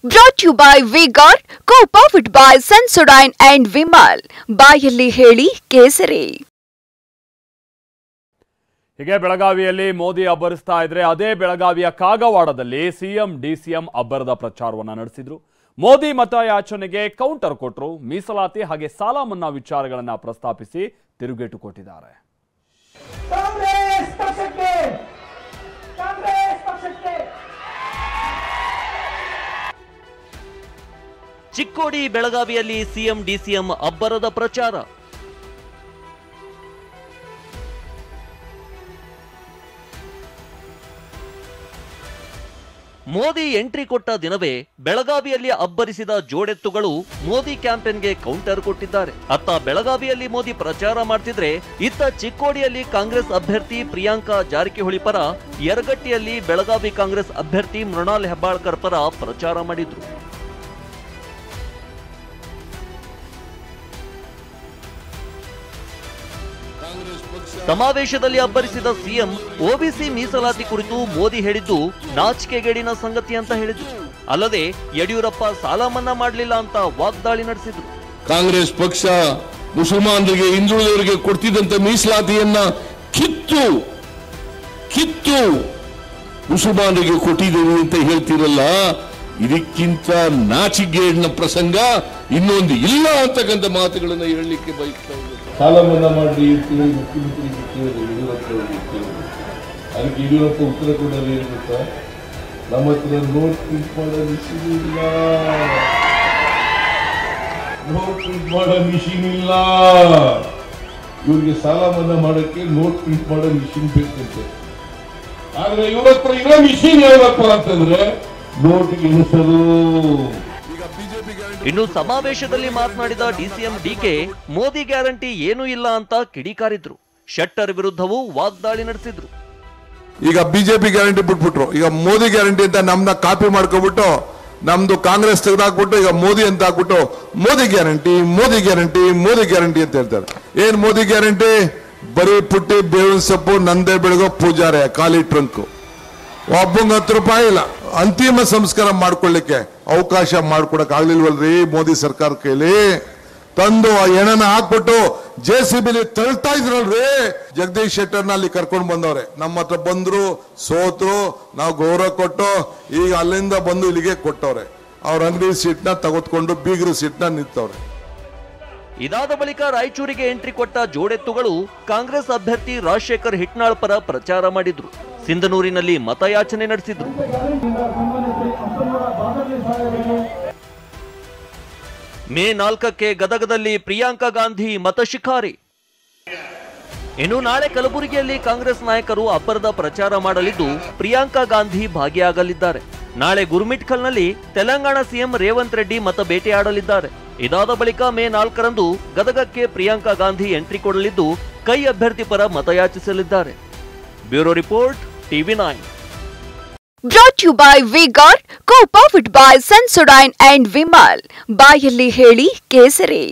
Brought to you by Vigor, co-powered by Sensodyne and Vimal. ಬಾಯಲ್ಲಿ ಹೇಳಿ ಕೇಸರಿ. ಹೀಗೆ ಬೆಳಗಾವಿಯಲ್ಲಿ ಮೋದಿ ಅಬ್ಬರಿಸ್ತಾ ಇದ್ರೆ ಅದೇ ಬೆಳಗಾವಿಯ ಕಾಗವಾಡದಲ್ಲಿ ಸಿಎಂ ಡಿಸಿಎಂ ಅಬ್ಬರದ ಪ್ರಚಾರವನ್ನ ನಡೆಸಿದ್ರು. ಮೋದಿ ಮತಯಾಚನೆಗೆ ಕೌಂಟರ್ ಕೊಟ್ಟರು. ಮೀಸಲಾತಿ ಹಾಗೆ ಸಾಲ ಮನ್ನಾ ವಿಚಾರಗಳನ್ನ ಪ್ರಸ್ತಾಪಿಸಿ ತಿರುಗೇಟು ಕೊಟ್ಟಿದ್ದಾರೆ. ಚಿಕ್ಕೋಡಿ ಬೆಳಗಾವಿಯಲ್ಲಿ ಸಿಎಂ ಡಿಸಿಎಂ ಅಬ್ಬರದ ಪ್ರಚಾರ. ಮೋದಿ ಎಂಟ್ರಿ ಕೊಟ್ಟ ದಿನವೇ ಬೆಳಗಾವಿಯಲ್ಲಿ ಅಬ್ಬರಿಸಿದ ಜೋಡೆತ್ತುಗಳು ಮೋದಿ ಕ್ಯಾಂಪೇನ್ಗೆ ಕೌಂಟರ್ ಕೊಟ್ಟಿದ್ದಾರೆ. ಅತ್ತ ಬೆಳಗಾವಿಯಲ್ಲಿ ಮೋದಿ ಪ್ರಚಾರ ಮಾಡ್ತಿದ್ರೆ ಇತ್ತ ಚಿಕ್ಕೋಡಿಯಲ್ಲಿ ಕಾಂಗ್ರೆಸ್ ಅಭ್ಯರ್ಥಿ ಪ್ರಿಯಾಂಕಾ ಜಾರಕಿಹೊಳಿ ಪರ, ಯರಗಟ್ಟಿಯಲ್ಲಿ ಬೆಳಗಾವಿ ಕಾಂಗ್ರೆಸ್ ಅಭ್ಯರ್ಥಿ ಮೃಣಾಲ್ ಹೆಬ್ಬಾಳ್ಕರ್ ಪರ ಪ್ರಚಾರ ಮಾಡಿದ್ರು. ಸಮಾವೇಶದಲ್ಲಿ ಅಬ್ಬರಿಸಿದ ಸಿಎಂ ಒಬಿಸಿ ಮೀಸಲಾತಿ ಕುರಿತು ಮೋದಿ ಹೇಳಿದ್ದು ನಾಚಿಕೆಗೇಡಿನ ಸಂಗತಿ ಅಂತ ಹೇಳಿದ್ರು. ಅಲ್ಲದೆ ಯಡಿಯೂರಪ್ಪ ಸಾಲ ಮನ್ನಾ ಮಾಡಲಿಲ್ಲ ಅಂತ ವಾಗ್ದಾಳಿ ನಡೆಸಿದ್ರು. ಕಾಂಗ್ರೆಸ್ ಪಕ್ಷ ಮುಸಲ್ಮಾನರಿಗೆ ಹಿಂದುಳಿದವರಿಗೆ ಕೊಡ್ತಿದ್ದಂತ ಮೀಸಲಾತಿಯನ್ನ ಕಿತ್ತು ಮುಸಲ್ಮಾನರಿಗೆ ಕೊಟ್ಟಿದ್ದೀವಿ ಅಂತ ಹೇಳ್ತಿರಲ್ಲ, ಇದಕ್ಕಿಂತ ನಾಚಿಕೆಗೇಡಿನ ಪ್ರಸಂಗ ಇನ್ನೊಂದು ಇಲ್ಲ ಅಂತಕ್ಕಂಥ ಮಾತುಗಳನ್ನ ಹೇಳಲಿಕ್ಕೆ ಬಯಸ್ತಾ ಇದ್ದಾರೆ. ಸಾಲ ಮನ್ನಾ ಮಾಡಿ ಮುಖ್ಯಮಂತ್ರಿಗೆ ಕೇಳಿದ್ರು, ಅದಕ್ಕೆ ಯಡಿಯೂರಪ್ಪ ಉತ್ತರ ಕೊಡೋದು ಏನು ಗೊತ್ತಾ? ನಮ್ಮ ಹತ್ರ ನೋಟ್ ಪ್ರಿಂಟ್ ಮಾಡೋ ಮಿಷಿನ್ ಇಲ್ಲ, ನೋಟ್ ಪ್ರಿಂಟ್ ಮಾಡೋ ಮಿಷಿನ್ ಇಲ್ಲ. ಇವ್ರಿಗೆ ಸಾಲ ಮನ್ನಾ ಮಾಡೋಕ್ಕೆ ನೋಟ್ ಪ್ರಿಂಟ್ ಮಾಡೋ ಮಿಷಿನ್ ಬೇಕಂತೆ. ಆದ್ರೆ ಇವ್ರ ಹತ್ರ ಇರೋ ಮಿಷಿನ್ ಯಾವ್ದಪ್ಪ ಅಂತಂದ್ರೆ ನೋಟ್ ಎಣಿಸಲು. ಇನ್ನು ಸಮಾವೇಶದಲ್ಲಿ ಮಾತನಾಡಿದ ಡಿಸಿಎಂ ಡಿಕೆ ಮೋದಿ ಗ್ಯಾರಂಟಿ ಏನೂ ಇಲ್ಲ ಅಂತ ಕಿಡಿಕಾರಿದ್ರು. ಶೆಟ್ಟರ್ ವಿರುದ್ಧವೂ ವಾಗ್ದಾಳಿ ನಡೆಸಿದ್ರು. ಈಗ ಬಿಜೆಪಿ ಗ್ಯಾರಂಟಿ ಬಿಟ್ಬಿಟ್ರು, ಈಗ ಮೋದಿ ಗ್ಯಾರಂಟಿ ಅಂತ ನಮ್ನ ಕಾಪಿ ಮಾಡ್ಕೊಬಿಟ್ಟು ನಮ್ದು ಕಾಂಗ್ರೆಸ್ ತೆಗೆದಾಕ್ಬಿಟ್ಟು ಈಗ ಮೋದಿ ಅಂತ ಹಾಕ್ಬಿಟ್ಟು Modi guarantee Modi guarantee Modi guarantee ಅಂತ ಹೇಳ್ತಾರೆ. ಏನ್ ಮೋದಿ ಗ್ಯಾರಂಟಿ? ಬರೀ ಪುಟ್ಟಿ ಬೇವಿನ ಸೊಪ್ಪು ನಂದೇ ಬೆಳಗೋ ಪೂಜಾರೆ ಖಾಲಿ ಟ್ರಂಕ್. ಒಬ್ಬಂಗೆ 10 ರೂಪಾಯಿ ಇಲ್ಲ. ಅಂತಿಮ ಸಂಸ್ಕಾರ ಮಾಡ್ಕೊಳ್ಳಿಕ್ಕೆ ಅವಕಾಶ ಮಾಡ್ಕೊಡಕ್ ಆಗ್ಲಿಲ್ವಲ್ರಿ ಮೋದಿ ಸರ್ಕಾರ ಕೈಲಿ. ತಂದು ಆ ಹೆಣನ ಹಾಕ್ಬಿಟ್ಟು JCBಲಿ ತಳ್ತಾ ಇದ್ರಲ್ರಿ. ಜಗದೀಶ್ ಶೆಟ್ಟರ್ನ ಅಲ್ಲಿ ಕರ್ಕೊಂಡು ಬಂದವ್ರೆ. ನಮ್ಮ ಹತ್ರ ಬಂದ್ರು, ಸೋತ್ರು, ನಾವು ಗೌರವ ಕೊಟ್ಟು ಈಗ ಅಲ್ಲಿಂದ ಬಂದು ಇಲ್ಲಿಗೆ ಕೊಟ್ಟವ್ರೆ. ಅವ್ರ ಅಂಗಡಿ ಸೀಟ್ನ ತೆಗೆದುಕೊಂಡು ಬೀಗರು ಸೀಟ್ನ ನಿಂತವ್ರೆ. ಇದಾದ ಬಳಿಕ ರಾಯಚೂರಿಗೆ ಎಂಟ್ರಿ ಕೊಟ್ಟ ಜೋಡೆತ್ತುಗಳು ಕಾಂಗ್ರೆಸ್ ಅಭ್ಯರ್ಥಿ ರಾಜಶೇಖರ್ ಹಿಟ್ನಾಳ್ ಪರ ಪ್ರಚಾರ ಮಾಡಿದ್ರು. ಸಿಂಧನೂರಿನಲ್ಲಿ ಮತಯಾಚನೆ ನಡೆಸಿದ್ರು. ಮೇ 4ಕ್ಕೆ ಗದಗದಲ್ಲಿ ಪ್ರಿಯಾಂಕಾ ಗಾಂಧಿ ಮತಶಿಖಾರಿ. ಇನ್ನು ನಾಳೆ ಕಲಬುರಗಿಯಲ್ಲಿ ಕಾಂಗ್ರೆಸ್ ನಾಯಕರು ಅಬ್ಬರದ ಪ್ರಚಾರ ಮಾಡಲಿದ್ದು ಪ್ರಿಯಾಂಕಾ ಗಾಂಧಿ ಭಾಗಿಯಾಗಲಿದ್ದಾರೆ. ನಾಳೆ ಗುರುಮಿಟ್ಕಲ್ನಲ್ಲಿ ತೆಲಂಗಾಣ ಸಿಎಂ ರೇವಂತ್ ರೆಡ್ಡಿ ಮತ ಬೇಟೆಯಾಡಲಿದ್ದಾರೆ. ಇದಾದ ಬಳಿಕ ಮೇ 4ರಂದು ಗದಗಕ್ಕೆ ಪ್ರಿಯಾಂಕಾ ಗಾಂಧಿ ಎಂಟ್ರಿ ಕೊಡಲಿದ್ದು ಕೈ ಅಭ್ಯರ್ಥಿ ಪರ ಮತಯಾಚಿಸಲಿದ್ದಾರೆ. Bureau report, TV9. Brought to you by Vigor, co-powered by Sensodyne and Vimal. ಬಾಯಲ್ಲಿ ಹೇಳಿ ಕೇಸರಿ.